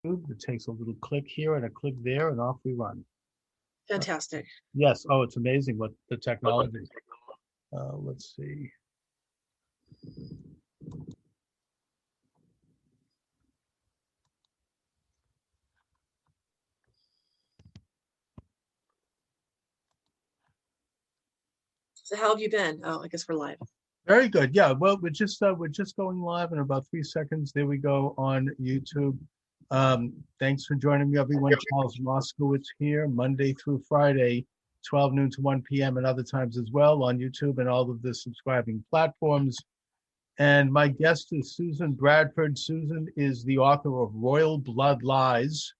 It takes a little click here and a click there, and off we run. Fantastic. Yes. Oh, it's amazing what the technology. Let's see. So how have you been? Oh, I guess we're live. Very good. Yeah. Well, we're just going live in about 3 seconds. There we go on YouTube. Thanks for joining me, everyone. Charles Moscowitz here, Monday through Friday, 12 noon to 1 p.m. and other times as well on YouTube and all of the subscribing platforms. And my guest is Susan Bradford. Susan is the author of Royal Blood Lies,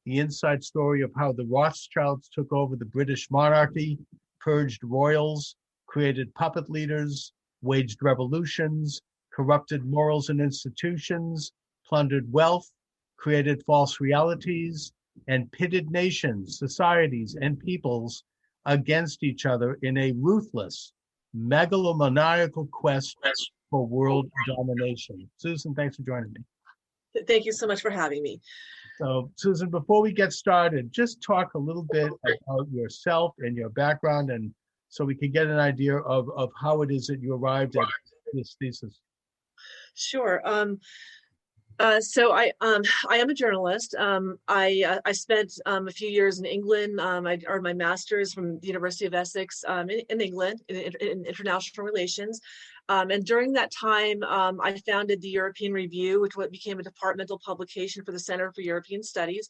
the inside story of how the Rothschilds took over the British monarchy, purged royals, created puppet leaders, waged revolutions, corrupted morals and institutions, plundered wealth, created false realities, and pitted nations, societies, and peoples against each other in a ruthless, megalomaniacal quest for world domination. Susan, thanks for joining me. Thank you so much for having me. So, Susan, before we get started, just talk a little bit about yourself and your background, and so we can get an idea of how it is that you arrived at this thesis. Sure. So I am a journalist. I spent a few years in England. I earned my master's from the University of Essex in England in international relations. And during that time, I founded the European Review, which became a departmental publication for the Center for European Studies.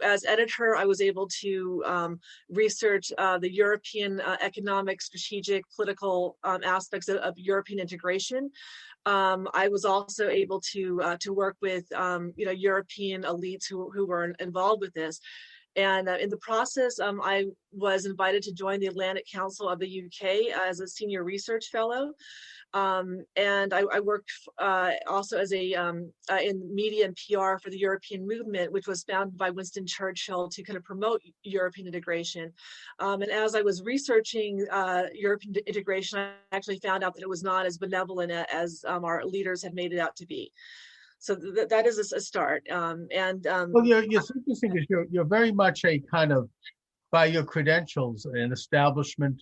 As editor, I was able to research the European economic, strategic, political aspects of European integration. I was also able to work with European elites who were involved with this. And in the process, I was invited to join the Atlantic Council of the UK as a senior research fellow. And I worked also as in media and PR for the European movement, which was founded by Winston Churchill to kind of promote European integration. And as I was researching European integration, I actually found out that it was not as benevolent as our leaders had made it out to be. So that is a start. Well, it's interesting because you're very much a kind of, by your credentials, an establishment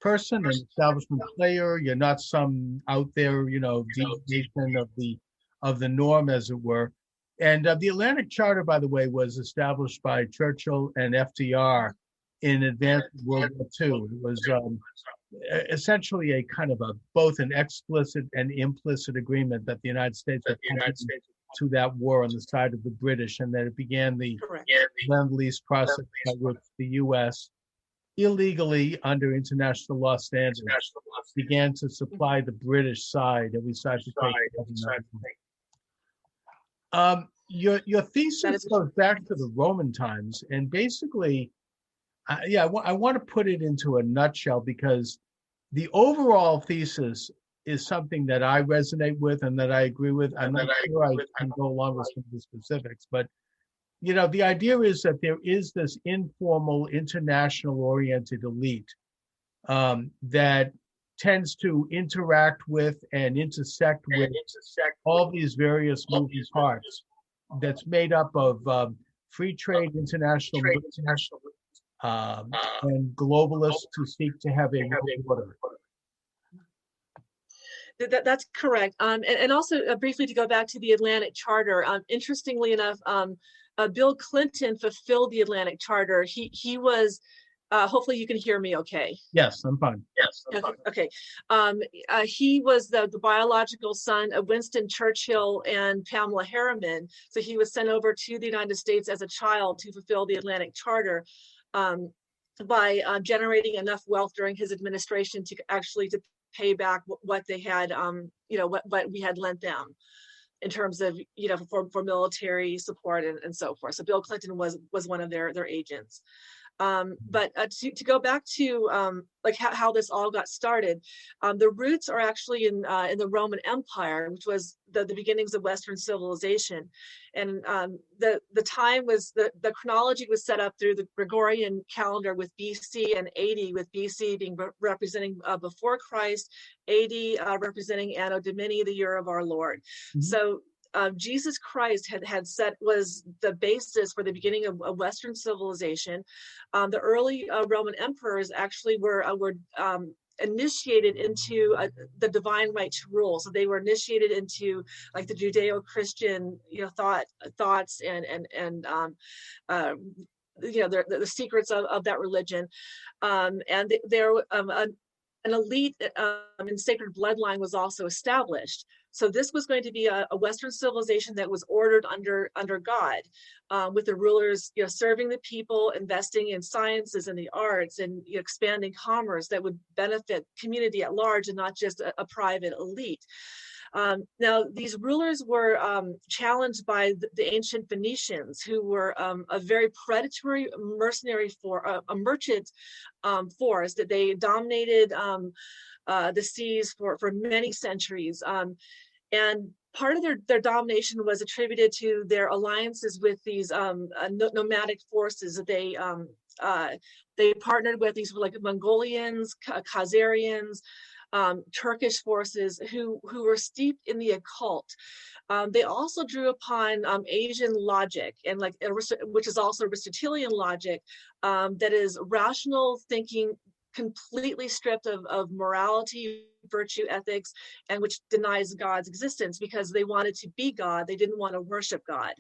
person, an establishment player. You're not some out there, deviation of the norm, as it were. And the Atlantic Charter, by the way, was established by Churchill and FDR in advance of World War II. It was essentially a kind of both an explicit and implicit agreement that the United States would to that war on the side of the British, and that it began the Lend-Lease process by which the U.S. illegally, under international law standards, began to supply the British side, and we started to take your thesis goes back to the Roman times, and basically, I want to put it into a nutshell because the overall thesis is something that I resonate with and that I agree with. I'm not sure I can go along with some of the specifics, but the idea is that there is this informal, international-oriented elite that tends to interact with and intersect with all these various moving parts. That's made up of free trade, international, and globalists who seek to have a world order. That's correct. And also briefly to go back to the Atlantic Charter, interestingly enough, Bill Clinton fulfilled the Atlantic Charter. He was, hopefully you can hear me okay. Yes, I'm fine. Yes. I'm fine. Okay. He was the biological son of Winston Churchill and Pamela Harriman. So he was sent over to the United States as a child to fulfill the Atlantic Charter by generating enough wealth during his administration to actually to pay back what they had, what we had lent them in terms of, for military support and so forth. So Bill Clinton was one of their agents. But to go back to how this all got started, the roots are actually in the Roman Empire, which was the beginnings of Western civilization. And the time was, the chronology was set up through the Gregorian calendar with BC and AD, with BC being representing before Christ, AD representing Anno Domini, the year of our Lord. Mm-hmm. So Jesus Christ was the basis for the beginning of Western civilization. The early Roman emperors actually were initiated into the divine right to rule. So they were initiated into like the Judeo-Christian, thoughts and the secrets of that religion, and there an elite and sacred bloodline was also established. So this was going to be a Western civilization that was ordered under God, with the rulers, serving the people, investing in sciences and the arts, and expanding commerce that would benefit community at large and not just a private elite. Now, these rulers were challenged by the ancient Phoenicians, who were a very predatory mercenary a merchant force that they dominated the seas for many centuries. And part of their domination was attributed to their alliances with these nomadic forces that they partnered with, these like Mongolians, Khazarians, Turkish forces who were steeped in the occult. They also drew upon Asian logic, and which is also Aristotelian logic, that is rational thinking, completely stripped of morality, virtue, ethics, and which denies God's existence, because they wanted to be God. They didn't want to worship God.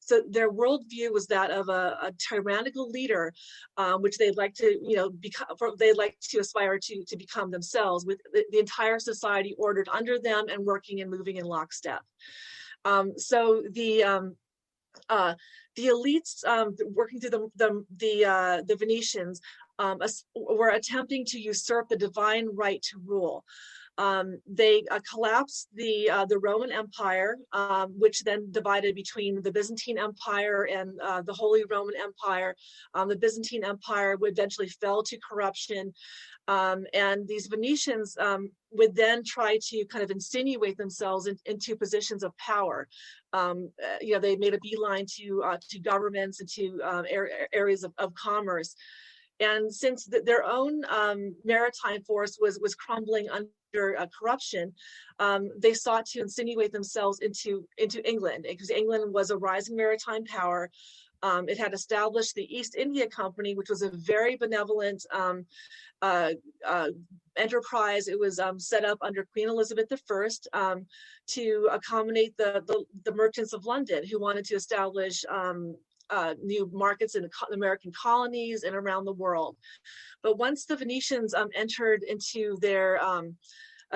So their worldview was that of a tyrannical leader, which they'd like to, become. They'd like to aspire to become themselves, with the entire society ordered under them and working and moving in lockstep. So the elites working through the Venetians were attempting to usurp the divine right to rule. They collapsed the Roman Empire, which then divided between the Byzantine Empire and the Holy Roman Empire. The Byzantine Empire eventually fell to corruption, and these Venetians would then try to kind of insinuate themselves into positions of power. They made a beeline to governments and to areas of commerce. And since their own maritime force was crumbling under corruption, they sought to insinuate themselves into England, because England was a rising maritime power. It had established the East India Company, which was a very benevolent enterprise. It was set up under Queen Elizabeth I to accommodate the merchants of London who wanted to establish new markets in the American colonies and around the world. But once the Venetians entered into their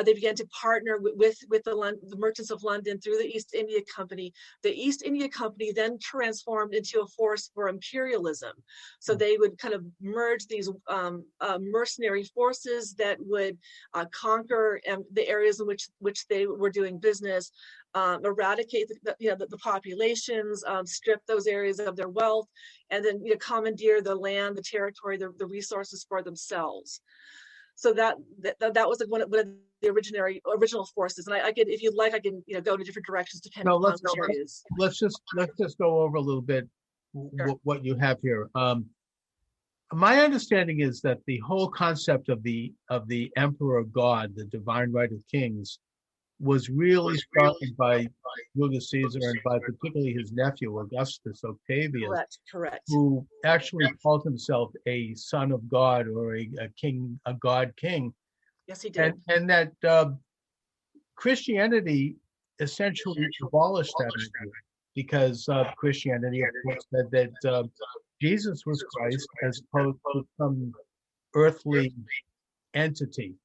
they began to partner with the merchants of London through the East India Company. The East India Company then transformed into a force for imperialism. So they would kind of merge these mercenary forces that would conquer the areas in which they were doing business, eradicate the populations, strip those areas of their wealth, and then commandeer the land, the territory, the resources for themselves. So that was one of the original forces. And I could, if you'd like, I can go to different directions depending on which areas. Let's just go over a little bit what you have here. My understanding is that the whole concept of the emperor god, the divine right of kings, was really started by Julius Caesar and by particularly his nephew Augustus Octavius. Correct. Who actually called himself a son of God, or a king, a god king. Yes, he did. And that Christianity essentially abolished that idea, because Christianity, of course, said that Jesus was Christ as opposed to some earthly entity,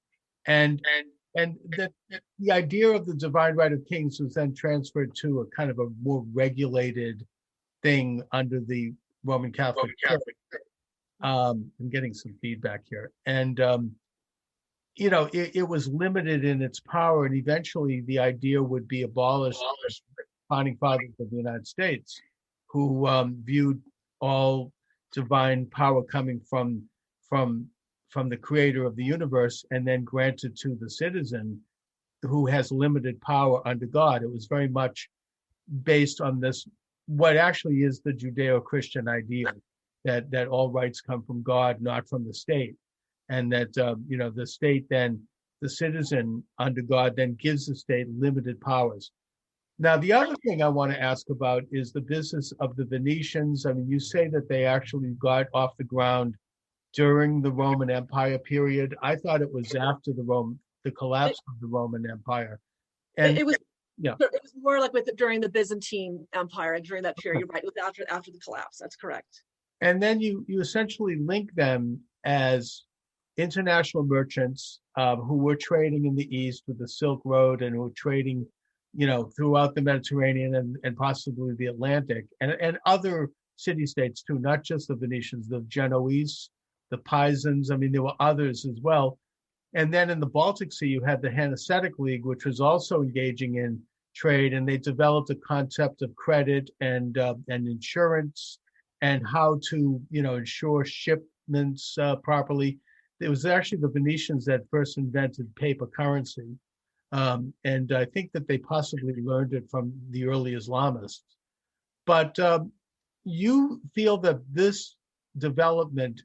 and that the idea of the divine right of kings was then transferred to a kind of a more regulated thing under the Roman Catholic Church. I'm getting some feedback here, and it was limited in its power, and eventually the idea would be abolished by the founding fathers of the United States, who viewed all divine power coming from the creator of the universe and then granted to the citizen who has limited power under God. It was very much based on this, what actually is the Judeo-Christian idea, that all rights come from God, not from the state. And that, the state then, the citizen under God then gives the state limited powers. Now, the other thing I want to ask about is the business of the Venetians. I mean, you say that they actually got off the ground during the Roman Empire period. I thought it was after the It, collapse of the Roman Empire. it, And it was yeah, it was more like during the Byzantine Empire and during that period. You're right. It was after the collapse. That's correct. and then you essentially link them as international merchants who were trading in the East with the Silk Road and who were trading, throughout the Mediterranean and possibly the Atlantic and other city-states too, not just the Venetians, the Genoese, the Pisans. I mean, there were others as well. And then in the Baltic Sea, you had the Hanseatic League, which was also engaging in trade, and they developed a concept of credit and insurance and how to, insure shipments properly. It was actually the Venetians that first invented paper currency. And I think that they possibly learned it from the early Islamists. But you feel that this development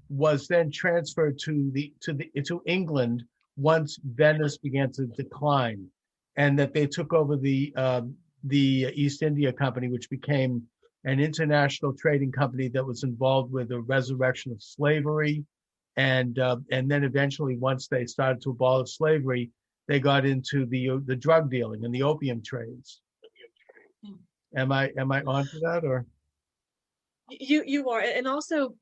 was then transferred to England once Venice began to decline, and that they took over the East India Company, which became an international trading company that was involved with the resurrection of slavery, and then eventually, once they started to abolish slavery, they got into the drug dealing and the opium trades. Am I onto that, or? You are, and also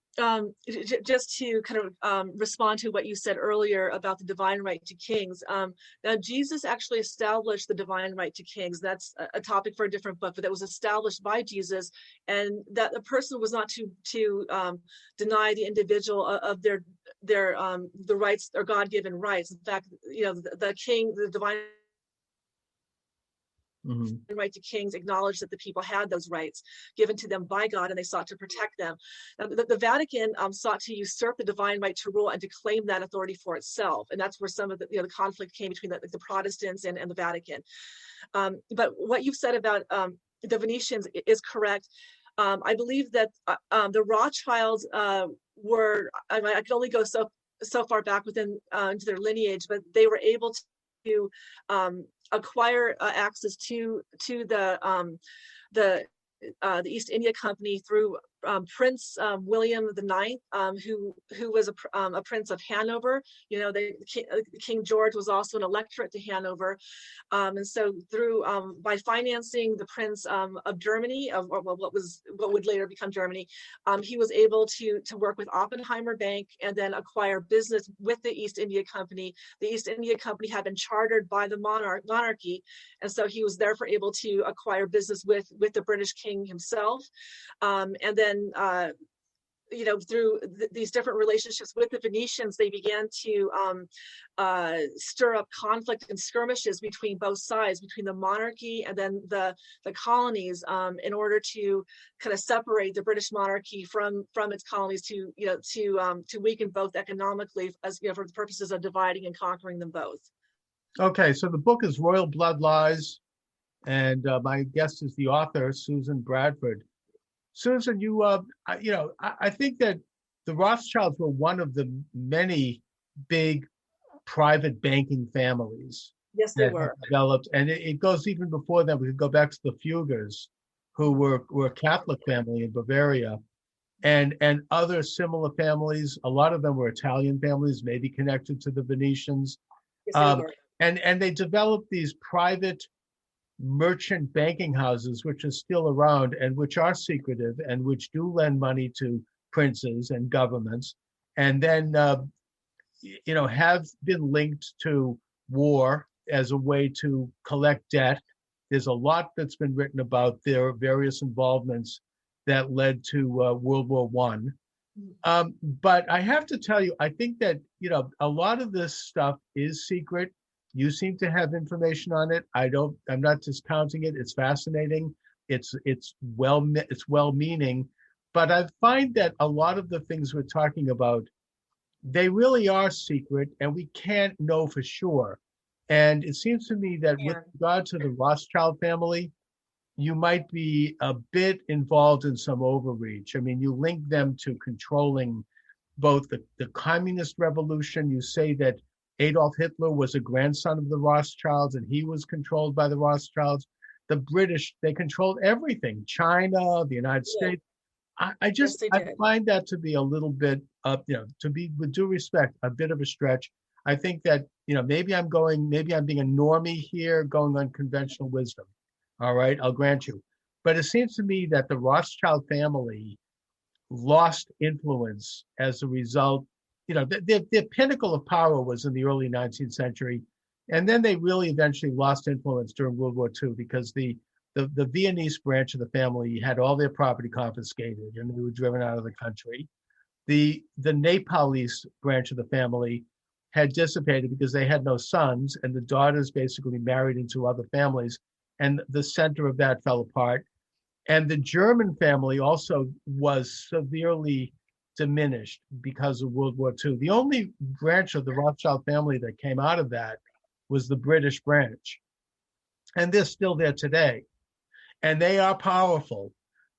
just to kind of respond to what you said earlier about the divine right to kings. Now, Jesus actually established the divine right to kings. That's a topic for a different book, but that was established by Jesus, and that the person was not to deny the individual of their the rights or God-given rights. In fact, the king, the divine right to kings acknowledged that the people had those rights given to them by God, and they sought to protect them. Now, the Vatican sought to usurp the divine right to rule and to claim that authority for itself, and that's where some of the the conflict came between the Protestants and the Vatican. But what you've said about the Venetians is correct. I believe that the Rothschilds were, I could only go so far back within into their lineage, but they were able to acquire access to the East India Company through Prince William IX, who was a prince of Hanover. King George was also an electorate to Hanover, and so through by financing the Prince of Germany, of what would later become Germany, he was able to work with Oppenheimer Bank and then acquire business with the East India Company. The East India Company had been chartered by the monarchy, and so he was therefore able to acquire business with the British King himself, and then through these different relationships with the Venetians, they began to stir up conflict and skirmishes between both sides, between the monarchy and then the colonies, in order to kind of separate the British monarchy from its colonies, to weaken both economically, as for the purposes of dividing and conquering them both. Okay, so the book is Royal Blood Lies, and my guest is the author, Susan Bradford. Susan, I think that the Rothschilds were one of the many big private banking families. Yes, they were. Developed, and it goes even before that. We could go back to the Fugers, who were a Catholic family in Bavaria, and other similar families. A lot of them were Italian families, maybe connected to the Venetians. Yes, they were. And they developed these private merchant banking houses, which are still around and which are secretive and which do lend money to princes and governments, and then have been linked to war as a way to collect debt. There's a lot that's been written about their various involvements that led to World War I. But I have to tell you, I think that a lot of this stuff is secret. You seem to have information on it. I'm not discounting it. It's fascinating. It's well-meaning, but I find that a lot of the things we're talking about, they really are secret, and we can't know for sure. And it seems to me that with regard to the Rothschild family, you might be a bit involved in some overreach. I mean, you link them to controlling both the communist revolution. You say that Adolf Hitler was a grandson of the Rothschilds, and he was controlled by the Rothschilds. the British, they controlled everything. China, the United States. Yes, they I did. find that to be a little bit, to be, with due respect, a bit of a stretch. I think that, maybe I'm being a normie here, going on conventional wisdom. All right, I'll grant you. But it seems to me that the Rothschild family lost influence as a result. Their pinnacle of power was in the early 19th century. And then they really eventually lost influence during World War II because the Viennese branch of the family had all their property confiscated and they were driven out of the country. The Nepalese branch of the family had dissipated because they had no sons, and the daughters basically married into other families, and the center of that fell apart. And the German family also was severely diminished because of World War II. The only branch of the Rothschild family that came out of that was the British branch. And they're still there today. And they are powerful.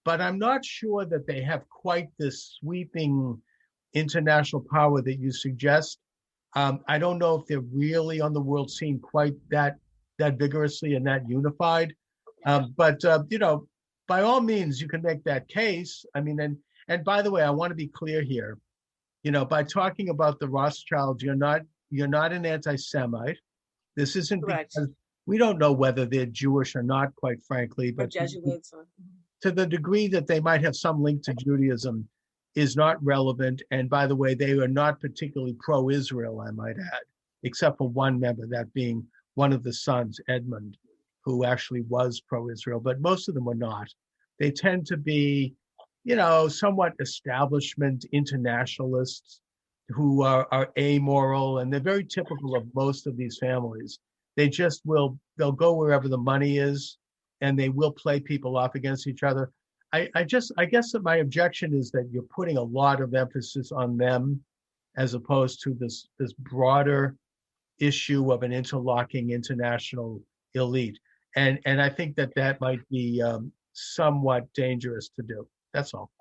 But I'm not sure that they have quite this sweeping international power that you suggest. I don't know if they're really on the world scene quite that vigorously and that unified. But by all means, you can make that case. I mean, and by the way, I want to be clear here. By talking about the Rothschilds, you're not an anti-Semite. This isn't Correct. because we don't know whether they're Jewish or not, quite frankly. But Jesuits. To the degree that they might have some link to Judaism is not relevant. And by the way, they are not particularly pro-Israel, I might add, except for one member, that being one of the sons, Edmund, who actually was pro-Israel, but most of them were not. They tend to be, somewhat establishment internationalists who are amoral, and they're very typical of most of these families. They'll go wherever the money is, and they will play people off against each other. I guess that my objection is that you're putting a lot of emphasis on them as opposed to this broader issue of an interlocking international elite. And I think that might be somewhat dangerous to do. That's all.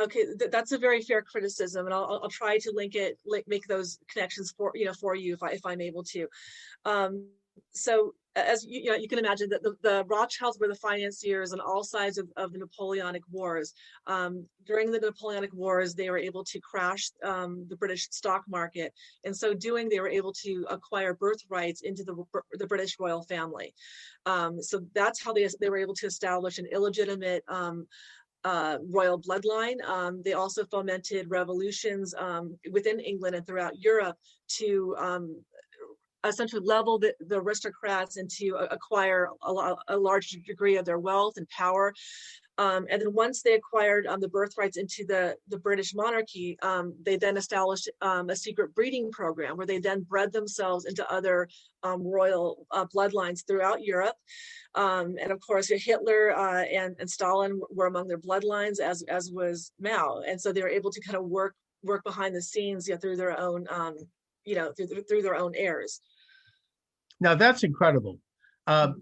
Okay, that's a very fair criticism, and I'll try to make those connections for you if I'm able to. So as you can imagine, that the Rothschilds were the financiers on all sides of the Napoleonic Wars. During the Napoleonic Wars, they were able to crash the British stock market. In so doing, they were able to acquire birthrights into the British royal family. So that's how they were able to establish an illegitimate royal bloodline. They also fomented revolutions within England and throughout Europe to essentially level the aristocrats and to acquire a large degree of their wealth and power. And then once they acquired the birthrights into the British monarchy, they then established a secret breeding program where they then bred themselves into other royal bloodlines throughout Europe. And of course, Hitler and Stalin were among their bloodlines, as was Mao. And so they were able to kind of work behind the scenes through their own, through their own heirs. Now, that's incredible.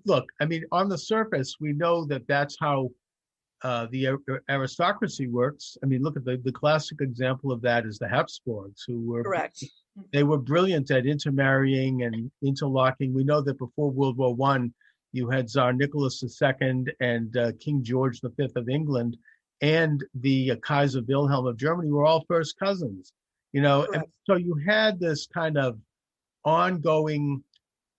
Look, I mean, on the surface, we know that that's how the aristocracy works. I mean, look at the classic example of that is the Habsburgs, who were correct. They were brilliant at intermarrying and interlocking. We know that before World War I, you had Tsar Nicholas II and King George V of England and the Kaiser Wilhelm of Germany were all first cousins. And so you had this kind of ongoing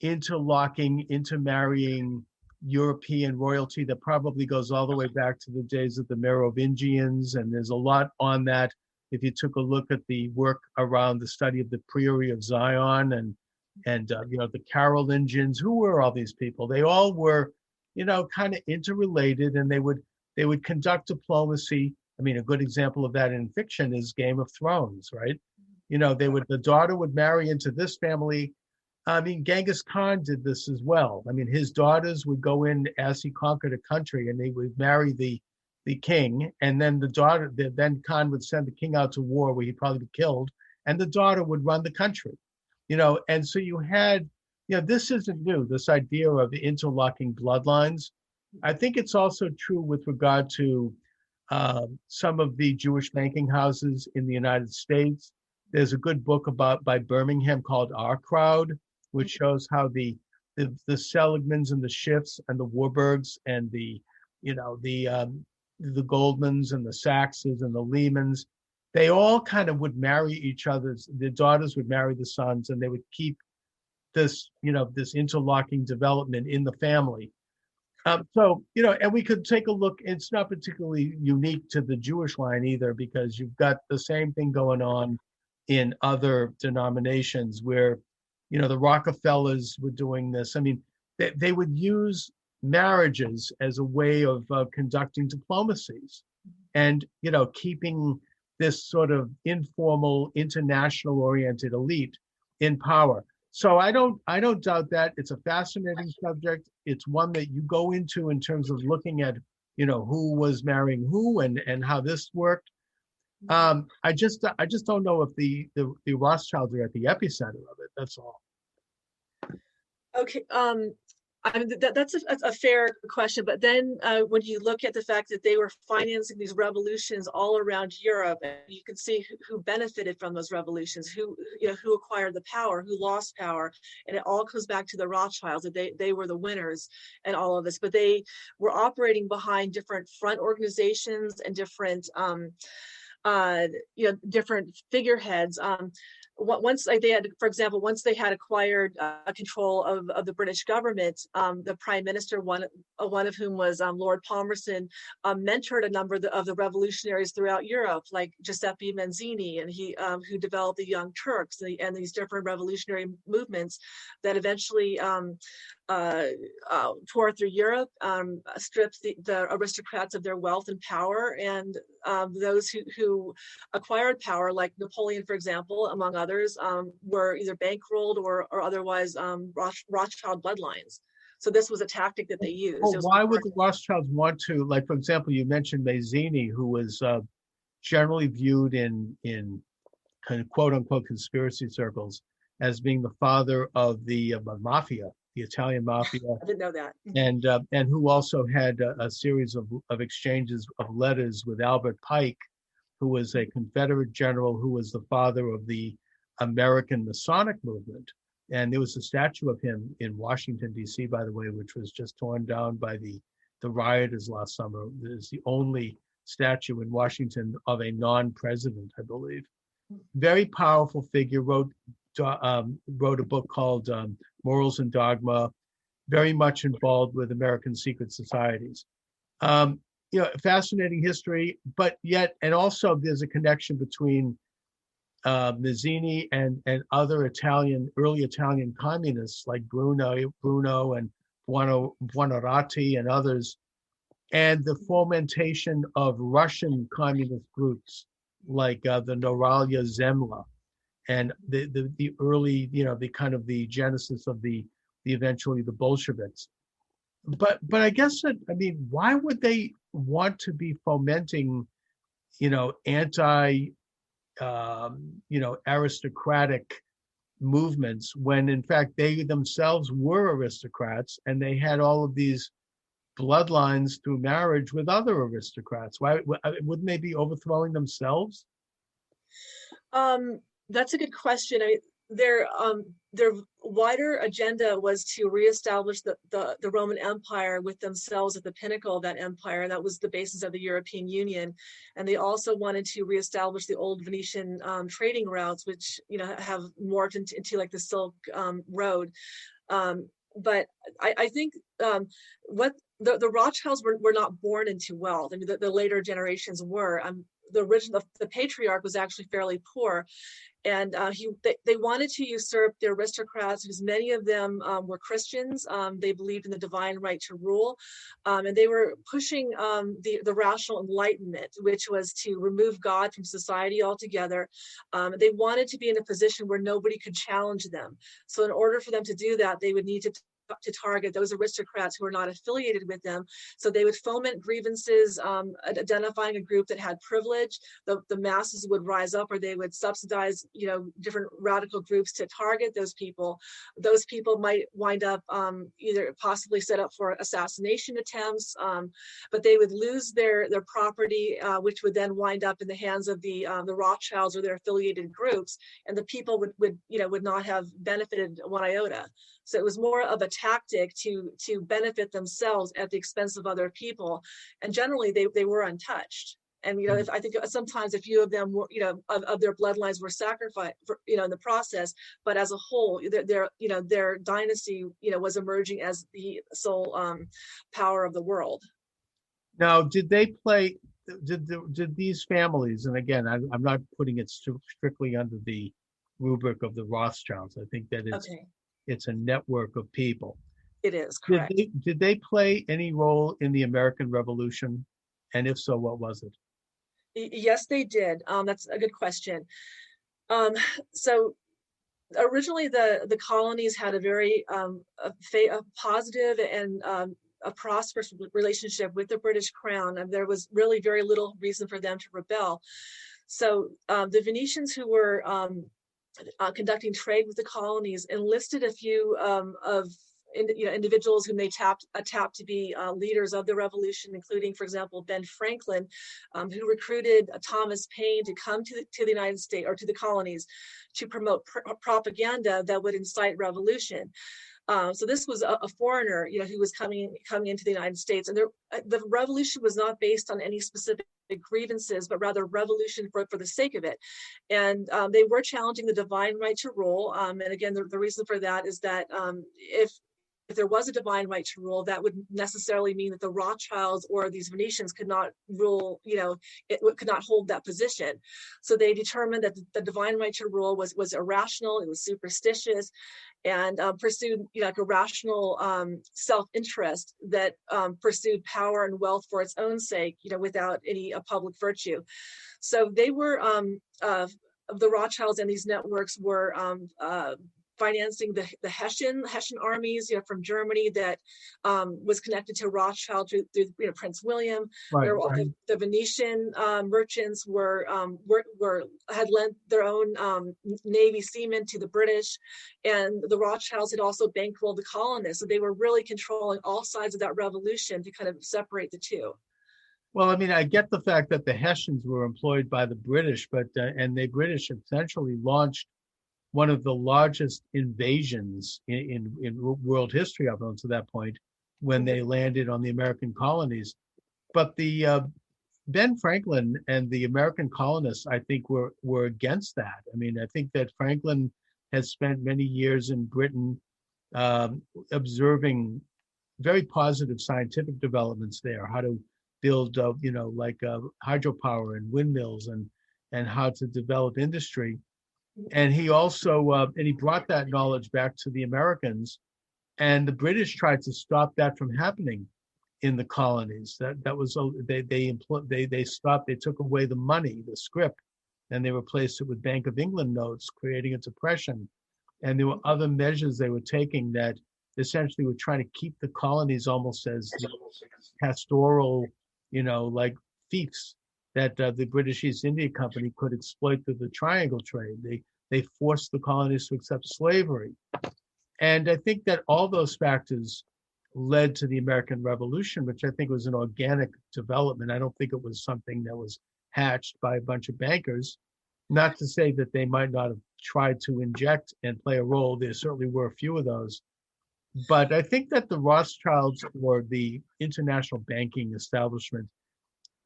interlocking, intermarrying European royalty that probably goes all the way back to the days of the Merovingians. And there's a lot on that. If you took a look at the work around the study of the Priory of Zion and the Carolingians, who were all these people? They all were, kind of interrelated, and they would conduct diplomacy. I mean, a good example of that in fiction is Game of Thrones, right? The daughter would marry into this family. I mean, Genghis Khan did this as well. I mean, his daughters would go in as he conquered a country, and they would marry the king, and then then Khan would send the king out to war where he'd probably be killed, and the daughter would run the country. And so you had, this isn't new, this idea of interlocking bloodlines. I think it's also true with regard to some of the Jewish banking houses in the United States. There's a good book by Birmingham called Our Crowd, which shows how the the Seligmans and the Schiffs and the Warburgs and the Goldmans and the Saxes and the Lehmans, they all kind of would marry each other's. The daughters would marry the sons, and they would keep this interlocking development in the family. So, and we could take a look. It's not particularly unique to the Jewish line either, because you've got the same thing going on in other denominations where, the Rockefellers were doing this. I mean, they would use marriages as a way of conducting diplomacies and, keeping this sort of informal, international oriented elite in power. So I don't doubt that. It's a fascinating subject. It's one that you go into in terms of looking at, who was marrying who and how this worked. I just don't know if the Rothschilds are at the epicenter of it. That's all. Okay. I mean, that's a fair question, but then when you look at the fact that they were financing these revolutions all around Europe, and you can see who benefited from those revolutions, who acquired the power, who lost power, and it all comes back to the Rothschilds, that they were the winners and all of this, but they were operating behind different front organizations and different different figureheads. Once they had acquired control of the British government, the prime minister, one of whom was Lord Palmerston, mentored a number of the revolutionaries throughout Europe, like Giuseppe Mazzini, and he who developed the Young Turks and these different revolutionary movements that eventually tore through Europe, stripped the aristocrats of their wealth and power, and those who acquired power, like Napoleon, for example, among others, were either bankrolled or otherwise Rothschild bloodlines. So this was a tactic that they used. Well, why would the Rothschilds want to, like, for example, you mentioned Mazzini, who was generally viewed in kind of quote unquote conspiracy circles as being the father of the mafia, the Italian mafia. I didn't know that. And who also had a series of exchanges of letters with Albert Pike, who was a Confederate general who was the father of the American Masonic movement. And there was a statue of him in Washington, D.C., by the way, which was just torn down by the rioters last summer. It is the only statue in Washington of a non-president, I believe. Very powerful figure, wrote a book called Morals and Dogma, very much involved with American secret societies. Fascinating history, but yet, and also there's a connection between Mazzini and other early Italian communists like Bruno and Buonarroti and others, and the fomentation of Russian communist groups like the Noralia Zemlya, and the early, the kind of the genesis of the eventually the Bolsheviks. But I guess why would they want to be fomenting, anti, aristocratic movements when in fact they themselves were aristocrats and they had all of these bloodlines through marriage with other aristocrats? Why wouldn't they be overthrowing themselves? That's a good question. Their wider agenda was to reestablish the Roman Empire with themselves at the pinnacle of that empire, and that was the basis of the European Union. And they also wanted to reestablish the old Venetian trading routes, which have morphed into like the Silk Road. But I think what the Rothschilds were not born into wealth. I mean, the later generations were. The patriarch was actually fairly poor. And they wanted to usurp the aristocrats, because many of them were Christians. They believed in the divine right to rule, and they were pushing the rational enlightenment, which was to remove God from society altogether. They wanted to be in a position where nobody could challenge them. So in order for them to do that, they would need to target those aristocrats who are not affiliated with them. So they would foment grievances, identifying a group that had privilege. The masses would rise up, or they would subsidize, different radical groups to target those people. Those people might wind up either possibly set up for assassination attempts, but they would lose their property, which would then wind up in the hands of the Rothschilds or their affiliated groups, and the people would not have benefited one iota. So it was more of a tactic to benefit themselves at the expense of other people. And generally they were untouched. And, if I think sometimes a few of them were, of their bloodlines were sacrificed, in the process. But as a whole, their dynasty, was emerging as the sole power of the world. Now, did these families, and again, I'm not putting it strictly under the rubric of the Rothschilds. I think that it's a network of people. It is, correct. Did they play any role in the American Revolution? And if so, what was it? Yes, they did. That's a good question. So originally, the colonies had a very a positive and a prosperous relationship with the British Crown, and there was really very little reason for them to rebel. So the Venetians, who were conducting trade with the colonies, enlisted a few individuals whom they tapped to be leaders of the revolution, including, for example, Ben Franklin, who recruited Thomas Paine to come to the United States, or to the colonies, to promote propaganda that would incite revolution. So this was a foreigner, who was coming into the United States, and the revolution was not based on any specific grievances, but rather revolution for the sake of it. And they were challenging the divine right to rule. And again, the reason for that is that if there was a divine right to rule, that would necessarily mean that the Rothschilds or these Venetians could not rule, could not hold that position. So they determined that the divine right to rule was irrational, it was superstitious, and pursued like a rational self-interest that pursued power and wealth for its own sake, without any public virtue. So they were, the Rothschilds and these networks were financing the Hessian armies, from Germany, that was connected to Rothschild through Prince William. Right. The Venetian merchants had lent their own navy seamen to the British, and the Rothschilds had also bankrolled the colonists. So they were really controlling all sides of that revolution to kind of separate the two. Well, I mean, I get the fact that the Hessians were employed by the British, but and the British essentially launched one of the largest invasions in world history up until that point, when they landed on the American colonies. But the Ben Franklin and the American colonists, I think, were against that. I mean, I think that Franklin has spent many years in Britain observing very positive scientific developments there, how to build, hydropower and windmills, and how to develop industry. And he also and he brought that knowledge back to the Americans, and the British tried to stop that from happening in the colonies. That was they stopped. They took away the money, the scrip, and they replaced it with Bank of England notes, creating a depression. And there were other measures they were taking that essentially were trying to keep the colonies almost as pastoral, like fiefs that the British East India Company could exploit through the triangle trade. They forced the colonies to accept slavery. And I think that all those factors led to the American Revolution, which I think was an organic development. I don't think it was something that was hatched by a bunch of bankers. Not to say that they might not have tried to inject and play a role. There certainly were a few of those. But I think that the Rothschilds, or the international banking establishment,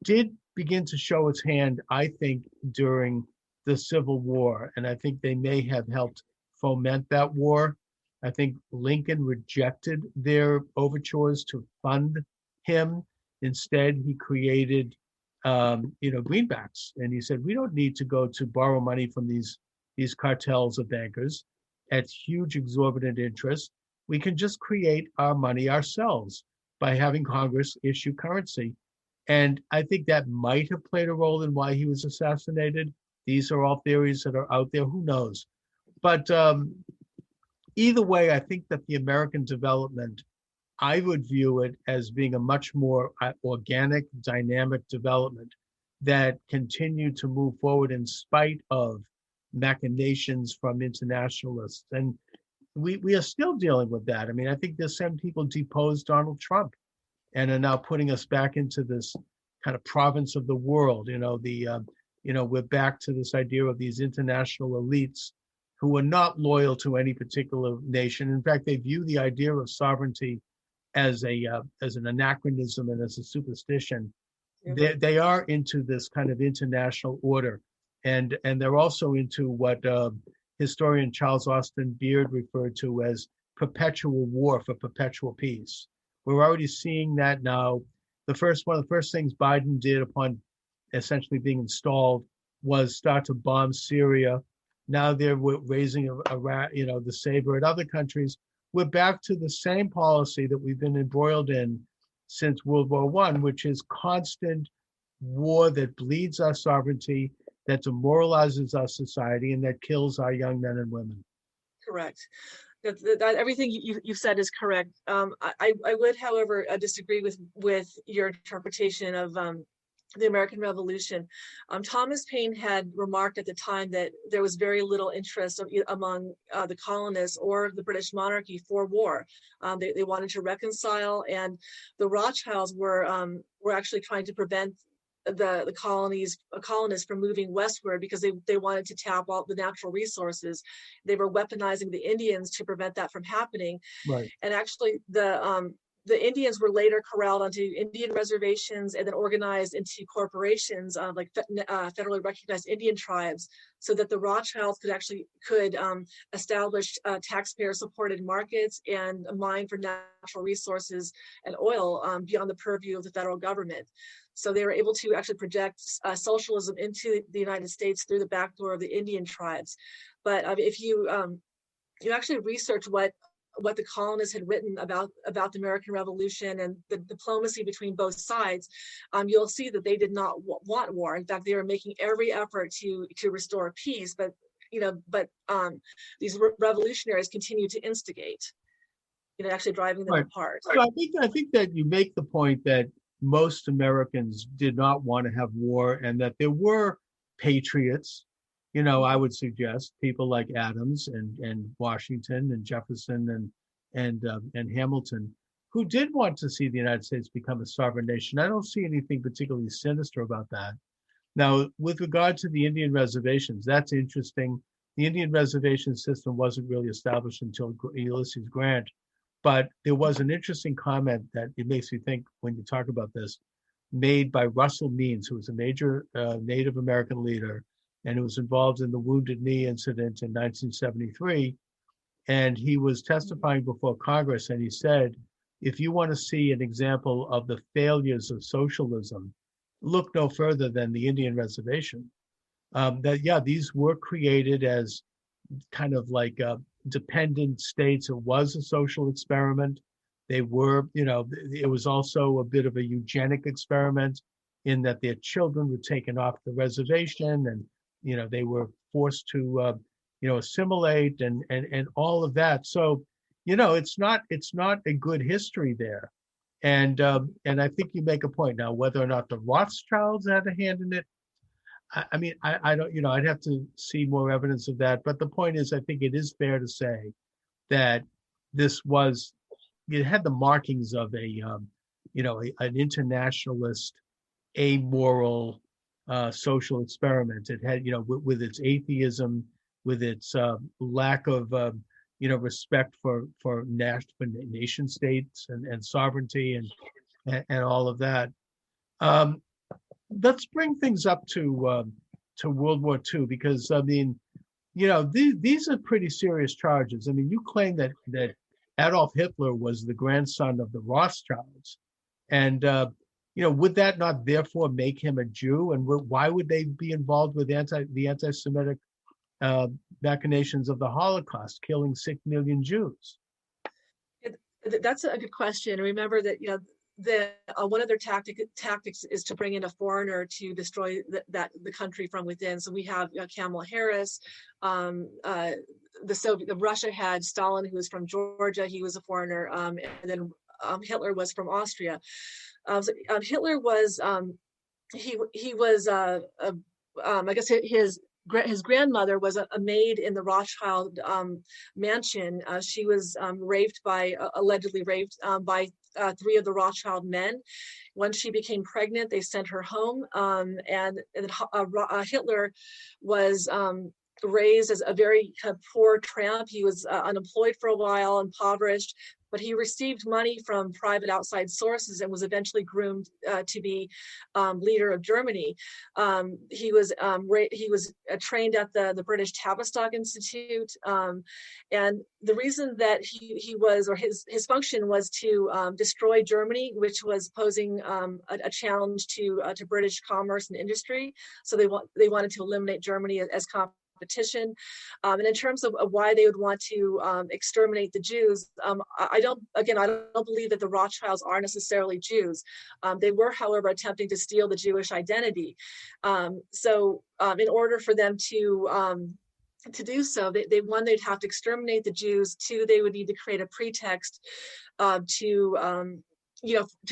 did begin to show its hand, I think, during the Civil War. And I think they may have helped foment that war. I think Lincoln rejected their overtures to fund him. Instead, he created, greenbacks. And he said, we don't need to go to borrow money from these cartels of bankers at huge exorbitant interest. We can just create our money ourselves by having Congress issue currency. And I think that might have played a role in why he was assassinated. These are all theories that are out there. Who knows? But either way, I think that the American development, I would view it as being a much more organic, dynamic development that continued to move forward in spite of machinations from internationalists. And we are still dealing with that. I mean, I think there's some people deposed Donald Trump and are now putting us back into this kind of province of the world. We're back to this idea of these international elites who are not loyal to any particular nation. In fact, they view the idea of sovereignty as an anachronism and as a superstition. They are into this kind of international order, and they're also into what historian Charles Austin Beard referred to as perpetual war for perpetual peace. We're already seeing that now. One of the first things Biden did upon essentially being installed was start to bomb Syria. Now they're raising the saber at other countries. We're back to the same policy that we've been embroiled in since World War I, which is constant war that bleeds our sovereignty, that demoralizes our society, and that kills our young men and women. Correct. Everything you've said is correct. I would, however, disagree with your interpretation of the American Revolution. Thomas Paine had remarked at the time that there was very little interest among the colonists or the British monarchy for war. They wanted to reconcile, and the Rothschilds were actually trying to prevent the colonists from moving westward because they wanted to tap all the natural resources. They were weaponizing the Indians to prevent that from happening. Right. And actually the Indians were later corralled onto Indian reservations and then organized into corporations, like federally recognized Indian tribes, so that the Rothschilds could establish taxpayer-supported markets and mine for natural resources and oil beyond the purview of the federal government. So they were able to actually project socialism into the United States through the back door of the Indian tribes. But if you actually research what the colonists had written about the American Revolution and the diplomacy between both sides, you'll see that they did not want war. In fact, they were making every effort to restore peace, but these revolutionaries continue to instigate, actually driving them apart. So I think that you make the point that most Americans did not want to have war, and that there were patriots. I would suggest people like Adams and Washington and Jefferson and Hamilton, who did want to see the United States become a sovereign nation. I don't see anything particularly sinister about that. Now, with regard to the Indian reservations, that's interesting. The Indian reservation system wasn't really established until Ulysses Grant, but there was an interesting comment that it makes me think when you talk about this, made by Russell Means, who was a major Native American leader, and who was involved in the Wounded Knee incident in 1973. And he was testifying before Congress, and he said, if you want to see an example of the failures of socialism, look no further than the Indian reservation. These were created as kind of like dependent states. It was a social experiment. They were, it was also a bit of a eugenic experiment in that their children were taken off the reservation, and they were forced to assimilate and all of that. So it's not a good history there, and I think you make a point. Now, whether or not the Rothschilds had a hand in it, I don't, I'd have to see more evidence of that. But the point is, I think it is fair to say that it had the markings of an internationalist, amoral social experiment. It had, with its atheism, with its lack of, respect for nation states and sovereignty and all of that. Let's bring things up to World War II, because these are pretty serious charges. You claim that Adolf Hitler was the grandson of the Rothschilds, and would that not therefore make him a Jew? And why would they be involved with the anti-Semitic machinations of the Holocaust, killing 6 million Jews? That's a good question. Remember that one of their tactics is to bring in a foreigner to destroy the country from within. So we have Kamala Harris. Russia had Stalin, who was from Georgia. He was a foreigner, and then Hitler was from Austria. Hitler was he was I guess his grandmother was a maid in the Rothschild mansion. She was allegedly raped by 3 of the Rothschild men. Once she became pregnant, they sent her home, and Hitler was raised as a very poor tramp. He was unemployed for a while, impoverished, but he received money from private outside sources and was eventually groomed to be leader of Germany. He was trained at the British Tavistock Institute, and the reason that he was, or his function was to destroy Germany, which was posing a challenge to British commerce and industry. So they wanted to eliminate Germany as competition. And in terms of why they would want to exterminate the Jews, I don't believe that the Rothschilds are necessarily Jews. They were, however, attempting to steal the Jewish identity. So in order for them to do so, they'd have to exterminate the Jews. Two, they would need to create a pretext to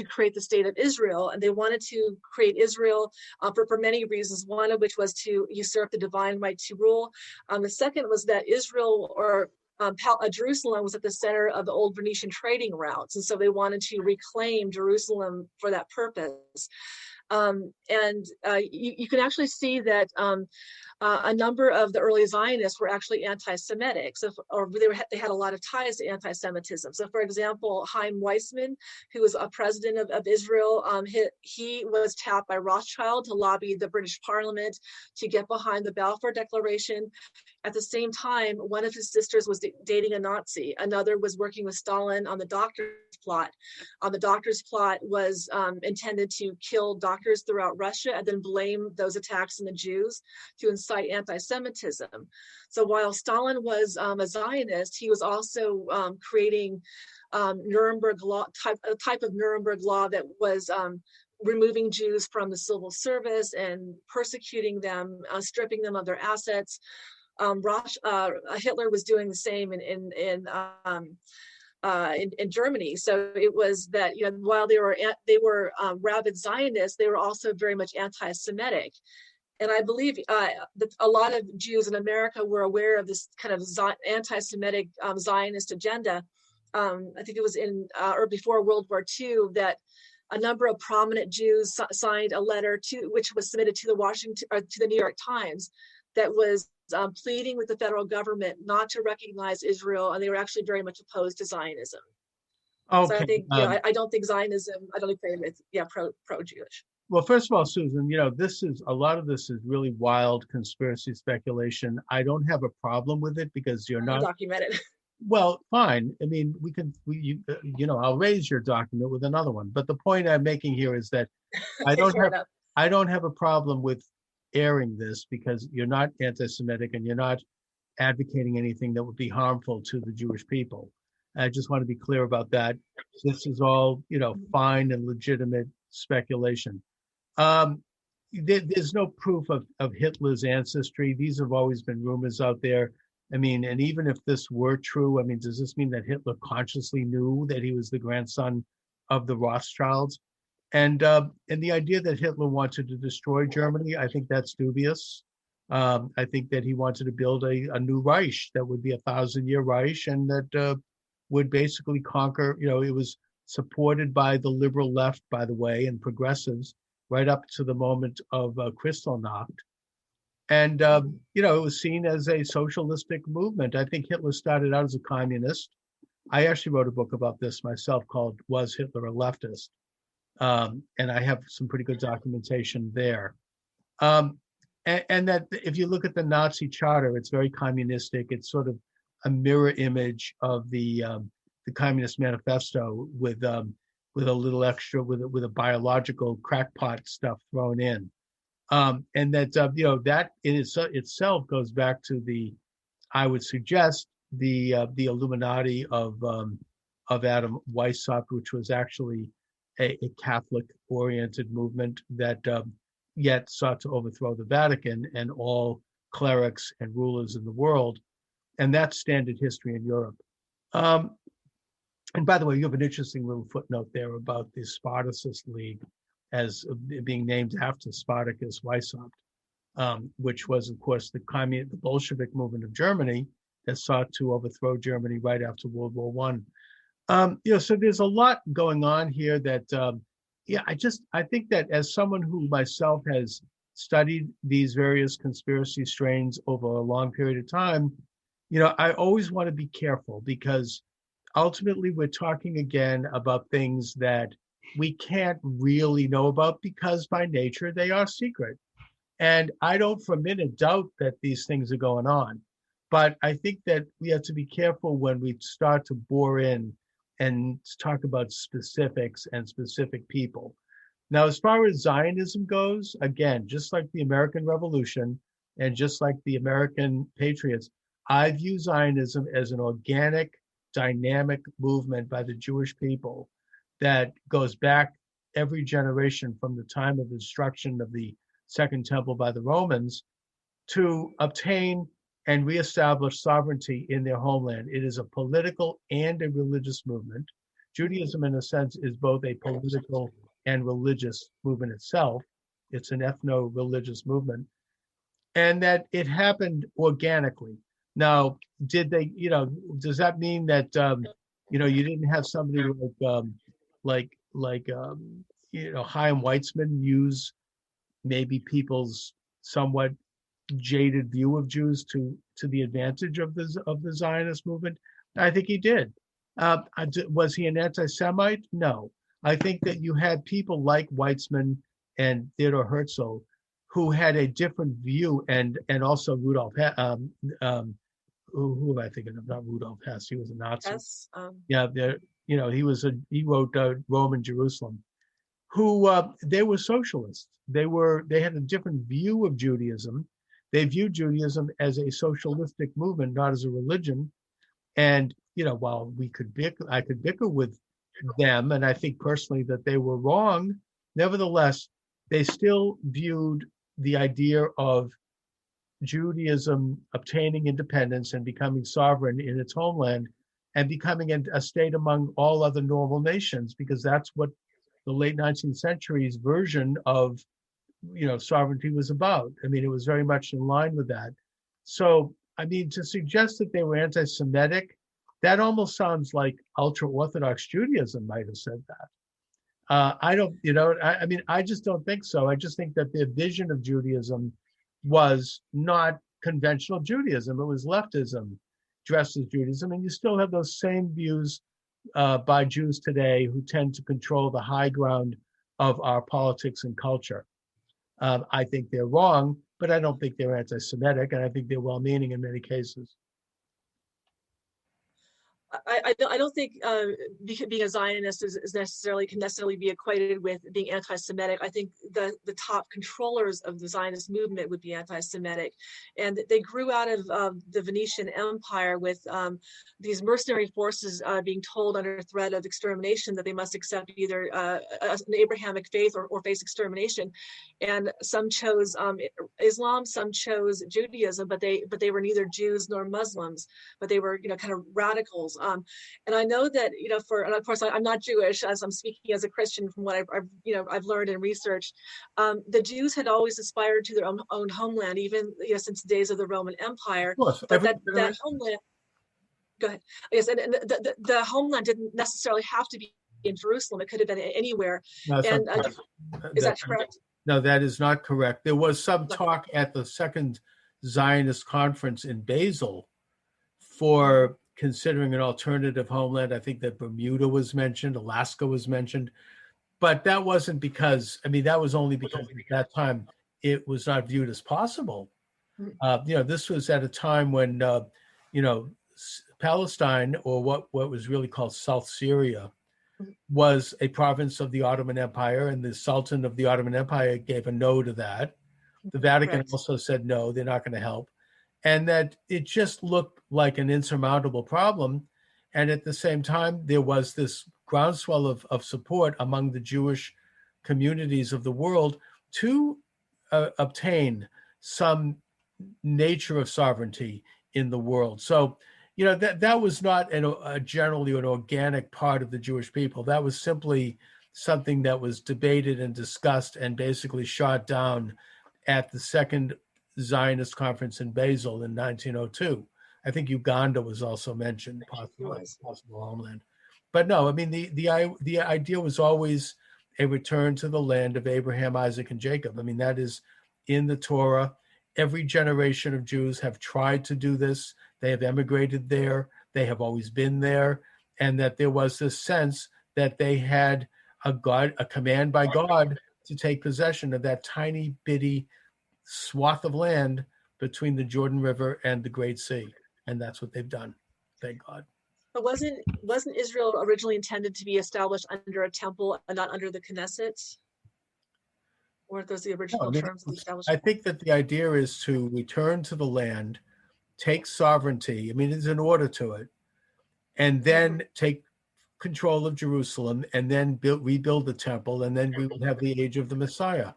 create the state of Israel. And they wanted to create Israel for many reasons, one of which was to usurp the divine right to rule. The second was that Israel, or Jerusalem, was at the center of the old Venetian trading routes. And so they wanted to reclaim Jerusalem for that purpose. You can actually see that a number of the early Zionists were actually anti-Semitic, they had a lot of ties to anti-Semitism. So, for example, Chaim Weizmann, who was a president of Israel, he was tapped by Rothschild to lobby the British Parliament to get behind the Balfour Declaration. At the same time, one of his sisters was dating a Nazi. Another was working with Stalin on the Doctors Plot. The Doctors Plot was intended to kill doctors throughout Russia and then blame those attacks on the Jews to incite anti-Semitism. So while Stalin was a Zionist, he was also creating Nuremberg law, a type of Nuremberg law that was removing Jews from the civil service and persecuting them, stripping them of their assets. Hitler was doing the same in Germany. So it was that, while they were rabid Zionists, they were also very much anti-Semitic. And I believe that a lot of Jews in America were aware of this kind of anti-Semitic Zionist agenda. I think it was or before World War II that a number of prominent Jews signed a letter which was submitted to the New York Times, that was pleading with the federal government not to recognize Israel, and they were actually very much opposed to Zionism. Okay. So I think, I don't think Zionism, I don't think it's pro-Jewish. Well, first of all, Susan, a lot of this is really wild conspiracy speculation. I don't have a problem with it because you're not documented. Well, fine. I mean, I'll raise your document with another one. But the point I'm making here is that I don't have a problem with airing this because you're not anti-Semitic and you're not advocating anything that would be harmful to the Jewish people. I just want to be clear about that. This is all, fine and legitimate speculation. There's no proof of Hitler's ancestry. These have always been rumors out there. I mean, and even if this were true, I mean, does this mean that Hitler consciously knew that he was the grandson of the Rothschilds? And the idea that Hitler wanted to destroy Germany, I think that's dubious. I think that he wanted to build a new Reich that would be 1,000-year Reich and that would basically conquer, it was supported by the liberal left, by the way, and progressives right up to the moment of Kristallnacht. And, it was seen as a socialistic movement. I think Hitler started out as a communist. I actually wrote a book about this myself called Was Hitler a Leftist? And I have some pretty good documentation there. And that if you look at the Nazi charter, it's very communistic. It's sort of a mirror image of the Communist Manifesto with a little extra, with a biological crackpot stuff thrown in. And that, that in itself goes back to I would suggest the Illuminati of Adam Weishaupt, which was actually a Catholic-oriented movement that yet sought to overthrow the Vatican and all clerics and rulers in the world. And that's standard history in Europe. And by the way, you have an interesting little footnote there about the Spartacist League as being named after Spartacus Weishaupt, which was, of course, the Bolshevik movement of Germany that sought to overthrow Germany right after World War I. So there's a lot going on here that, I think that as someone who myself has studied these various conspiracy strains over a long period of time, I always want to be careful because ultimately we're talking again about things that we can't really know about because by nature they are secret. And I don't for a minute doubt that these things are going on. But I think that we have to be careful when we start to bore in and talk about specifics and specific people. Now, as far as Zionism goes, again, just like the American Revolution and just like the American Patriots, I view Zionism as an organic, dynamic movement by the Jewish people that goes back every generation from the time of the destruction of the Second Temple by the Romans to obtain and reestablish sovereignty in their homeland. It is a political and a religious movement. Judaism, in a sense, is both a political and religious movement itself. It's an ethno-religious movement. And that it happened organically. Now, did they, does that mean that, you didn't have somebody like Chaim Weizmann use maybe people's somewhat jaded view of Jews to the advantage of the Zionist movement? I think he did. Was he an anti-Semite? No. I think that you had people like Weizmann and Theodor Herzl who had a different view, and also Rudolf. Who am I thinking of? Not Rudolf Hess. He was a Nazi. Yes. Yeah, he wrote Rome and Jerusalem. Who they were socialists. They had a different view of Judaism. They viewed Judaism as a socialistic movement, not as a religion. And while I could bicker with them, and I think personally that they were wrong, nevertheless, they still viewed the idea of Judaism obtaining independence and becoming sovereign in its homeland and becoming a state among all other normal nations, because that's what the late 19th century's version of sovereignty was about. I mean, it was very much in line with that. So, I mean, to suggest that they were anti-Semitic, that almost sounds like ultra-Orthodox Judaism might have said that. I don't, I just don't think so. I just think that their vision of Judaism was not conventional Judaism. It was leftism dressed as Judaism. And you still have those same views by Jews today who tend to control the high ground of our politics and culture. I think they're wrong, but I don't think they're anti-Semitic, and I think they're well-meaning in many cases. I don't think being a Zionist can necessarily be equated with being anti-Semitic. I think the top controllers of the Zionist movement would be anti-Semitic, and they grew out of the Venetian Empire with these mercenary forces being told under threat of extermination that they must accept either an Abrahamic faith or face extermination. And some chose Islam, some chose Judaism, but they were neither Jews nor Muslims, but they were kind of radicals. And I know that, and of course I'm not Jewish, as I'm speaking as a Christian from what I've learned and researched. The Jews had always aspired to their own homeland, even since the days of the Roman Empire. But that homeland, go ahead. Yes, and the homeland didn't necessarily have to be in Jerusalem. It could have been anywhere. No, and is that correct? No, that is not correct. There was some talk at the Second Zionist Conference in Basel for considering an alternative homeland. I think that Bermuda was mentioned, Alaska was mentioned, but that wasn't because, that was only because at that time it was not viewed as possible. This was at a time when, Palestine, or what was really called South Syria, was a province of the Ottoman Empire, and the Sultan of the Ottoman Empire gave a no to that. The Vatican also said no, they're not going to help. And that it just looked like an insurmountable problem. And at the same time, there was this groundswell of support among the Jewish communities of the world to obtain some nature of sovereignty in the world. So, that was not generally an organic part of the Jewish people. That was simply something that was debated and discussed and basically shot down at the Second Zionist Conference in Basel in 1902. I think Uganda was also mentioned, possible homeland. But no, the idea was always a return to the land of Abraham, Isaac, and Jacob. That is in the Torah. Every generation of Jews have tried to do this. They have emigrated there. They have always been there. And that there was this sense that they had a command by God to take possession of that tiny bitty swath of land between the Jordan River and the Great Sea. And that's what they've done. Thank God. But wasn't Israel originally intended to be established under a temple and not under the Knesset? Weren't those the original terms of the establishment? I think that the idea is to return to the land, take sovereignty. I mean, there's an order to it, and then take control of Jerusalem, and then rebuild the temple, and then we would have the age of the Messiah.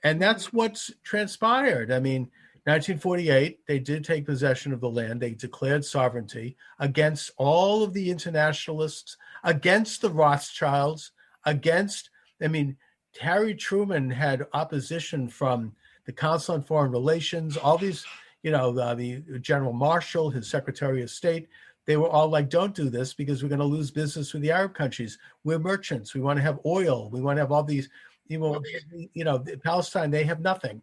And that's what's transpired. I mean, 1948, they did take possession of the land. They declared sovereignty against all of the internationalists, against the Rothschilds, Harry Truman had opposition from the Council on Foreign Relations, all these, the General Marshall, his Secretary of State. They were all like, don't do this because we're going to lose business with the Arab countries. We're merchants. We want to have oil. We want to have all these, Palestine, they have nothing.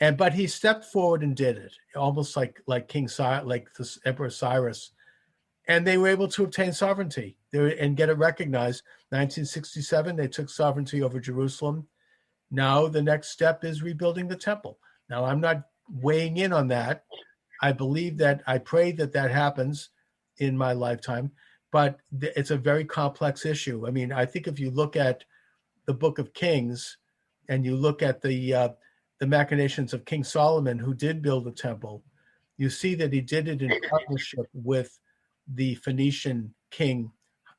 But he stepped forward and did it, almost like the Emperor Cyrus. And they were able to obtain sovereignty and get it recognized. 1967, they took sovereignty over Jerusalem. Now the next step is rebuilding the temple. Now, I'm not weighing in on that. I pray that happens in my lifetime, but it's a very complex issue. I mean, I think if you look at the Book of Kings and you look at the machinations of King Solomon, who did build the temple, you see that he did it in partnership with the Phoenician king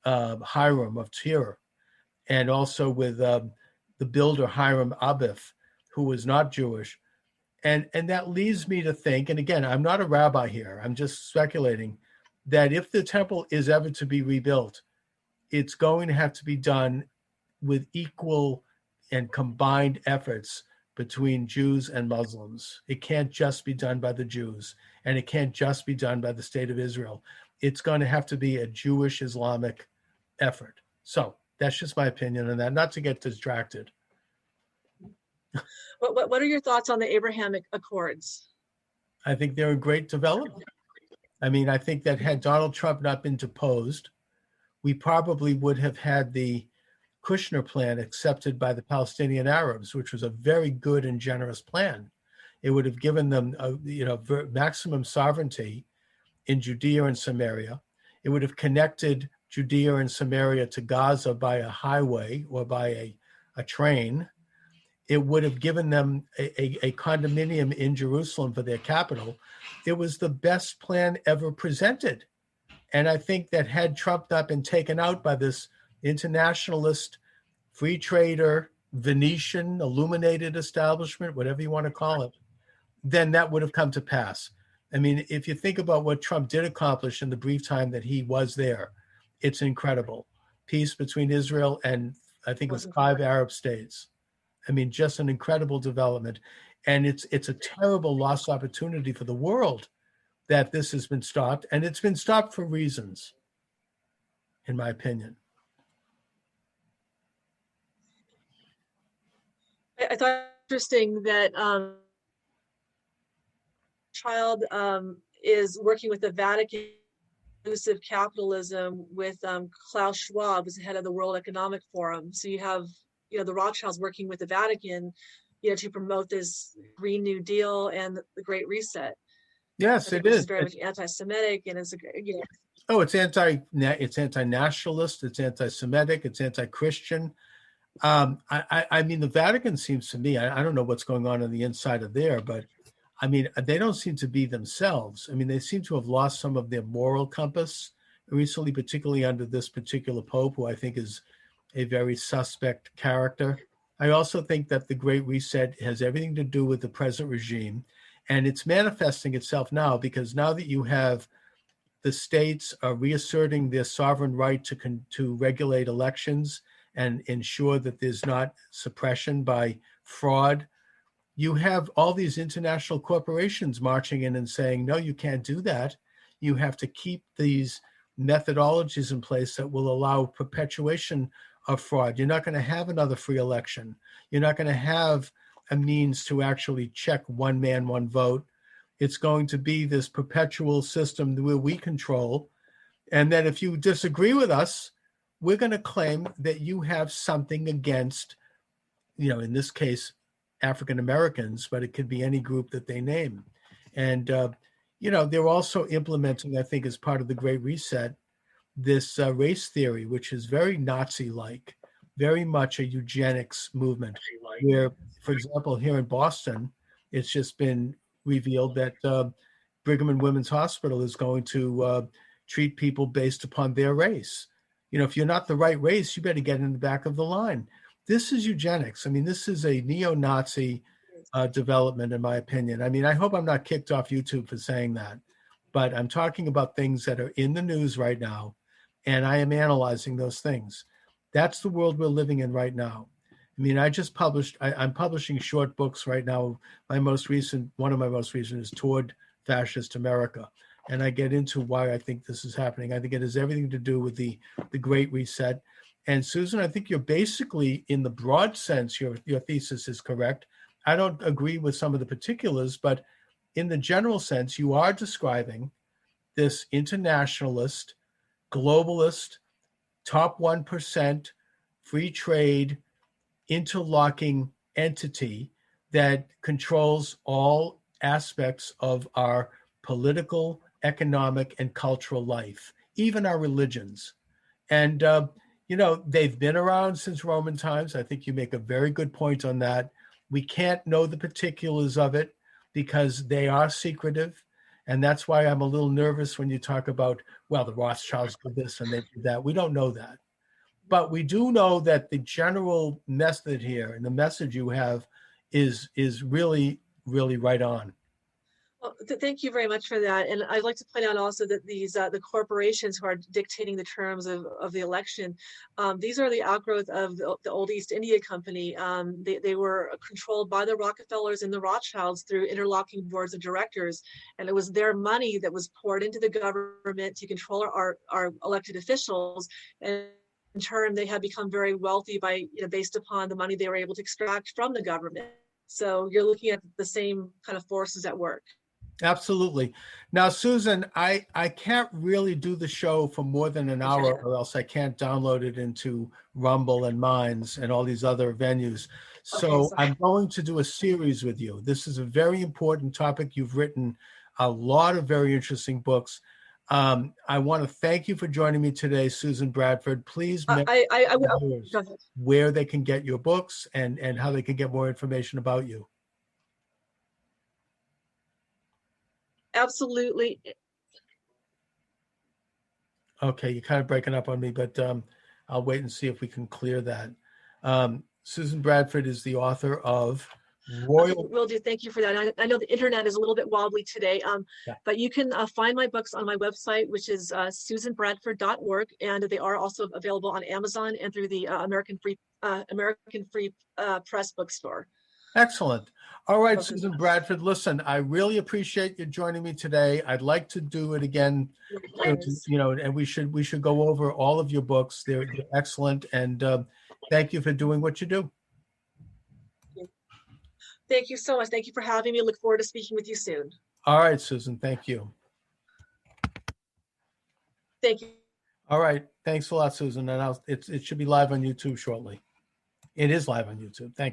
Hiram of Tyre, and also with the builder Hiram Abif, who was not Jewish. And that leads me to think, and again, I'm not a rabbi here, I'm just speculating, that if the temple is ever to be rebuilt, it's going to have to be done with equal and combined efforts between Jews and Muslims. It can't just be done by the Jews, and it can't just be done by the state of Israel. It's going to have to be a Jewish Islamic effort. So that's just my opinion on that, not to get distracted. What are your thoughts on the Abrahamic Accords? I think they're a great development. I mean, I think that had Donald Trump not been deposed, we probably would have had the Kushner plan accepted by the Palestinian Arabs, which was a very good and generous plan. It would have given them, maximum sovereignty in Judea and Samaria. It would have connected Judea and Samaria to Gaza by a highway or by a train. It would have given them a condominium in Jerusalem for their capital. It was the best plan ever presented. And I think that had Trump not been taken out by this internationalist, free trader, Venetian, illuminated establishment, whatever you want to call it, then that would have come to pass. I mean, if you think about what Trump did accomplish in the brief time that he was there, it's incredible. Peace between Israel and I think it was 5 Arab states. I mean, just an incredible development. And it's a terrible lost opportunity for the world that this has been stopped. And it's been stopped for reasons, in my opinion. I thought it was interesting that Child is working with the Vatican inclusive capitalism with Klaus Schwab as the head of the World Economic Forum. So you have, the Rothschilds working with the Vatican, to promote this Green New Deal and the Great Reset. Yes, it is. It's very much anti-Semitic, and it's Oh, it's anti-nationalist, it's anti-Semitic, it's anti-Christian. I mean, the Vatican seems to me, I don't know what's going on the inside of there, but I mean, they don't seem to be themselves. I mean, they seem to have lost some of their moral compass recently, particularly under this particular Pope, who I think is a very suspect character. I also think that the Great Reset has everything to do with the present regime, and it's manifesting itself now because now that you have the states are reasserting their sovereign right to regulate elections and ensure that there's not suppression by fraud, you have all these international corporations marching in and saying, no, you can't do that. You have to keep these methodologies in place that will allow perpetuation of fraud. You're not going to have another free election. You're not going to have a means to actually check one man, one vote. It's going to be this perpetual system where we control. And then if you disagree with us, we're going to claim that you have something against, in this case, African Americans, but it could be any group that they name. And, they're also implementing, I think, as part of the Great Reset, this race theory, which is very Nazi-like, very much a eugenics movement, where, for example, here in Boston, it's just been revealed that Brigham and Women's Hospital is going to treat people based upon their race. If you're not the right race, you better get in the back of the line. This is eugenics. I mean, this is a neo-Nazi development, in my opinion. I mean, I hope I'm not kicked off YouTube for saying that, but I'm talking about things that are in the news right now, and I am analyzing those things. That's the world we're living in right now. I mean, I'm publishing short books right now. One of my most recent is Toward Fascist America. And I get into why I think this is happening. I think it has everything to do with the Great Reset. And Susan, I think you're basically, in the broad sense, your thesis is correct. I don't agree with some of the particulars, but in the general sense, you are describing this internationalist, globalist, top 1%, free trade, interlocking entity that controls all aspects of our political, economic, and cultural life, even our religions. And, they've been around since Roman times. I think you make a very good point on that. We can't know the particulars of it because they are secretive. And that's why I'm a little nervous when you talk about, well, the Rothschilds did this and they did that. We don't know that. But we do know that the general method here and the message you have is really, really right on. Well, thank you very much for that. And I'd like to point out also that these the corporations who are dictating the terms of the election, these are the outgrowth of the old East India Company. They were controlled by the Rockefellers and the Rothschilds through interlocking boards of directors. And it was their money that was poured into the government to control our elected officials. And in turn, they had become very wealthy by, based upon the money they were able to extract from the government. So you're looking at the same kind of forces at work. Absolutely. Now, Susan, I can't really do the show for more than an hour, or else I can't download it into Rumble and Minds and all these other venues. So I'm going to do a series with you. This is a very important topic. You've written a lot of very interesting books. I want to thank you for joining me today, Susan Bradford. Please where they can get your books and how they can get more information about you. Absolutely. Okay, you're kind of breaking up on me, but I'll wait and see if we can clear that. Susan Bradford is the author of Royal. Will do. Thank you for that. I know the internet is a little bit wobbly today, but you can find my books on my website, which is susanbradford.org, and they are also available on Amazon and through the American Free Press bookstore. Excellent. All right, Susan Bradford, listen, I really appreciate you joining me today. I'd like to do it again, and we should go over all of your books. They're excellent, and thank you for doing what you do. Thank you so much. Thank you for having me. Look forward to speaking with you soon. All right, Susan, thank you. Thank you. All right, thanks a lot, Susan, and it should be live on YouTube shortly. It is live on YouTube. Thank you.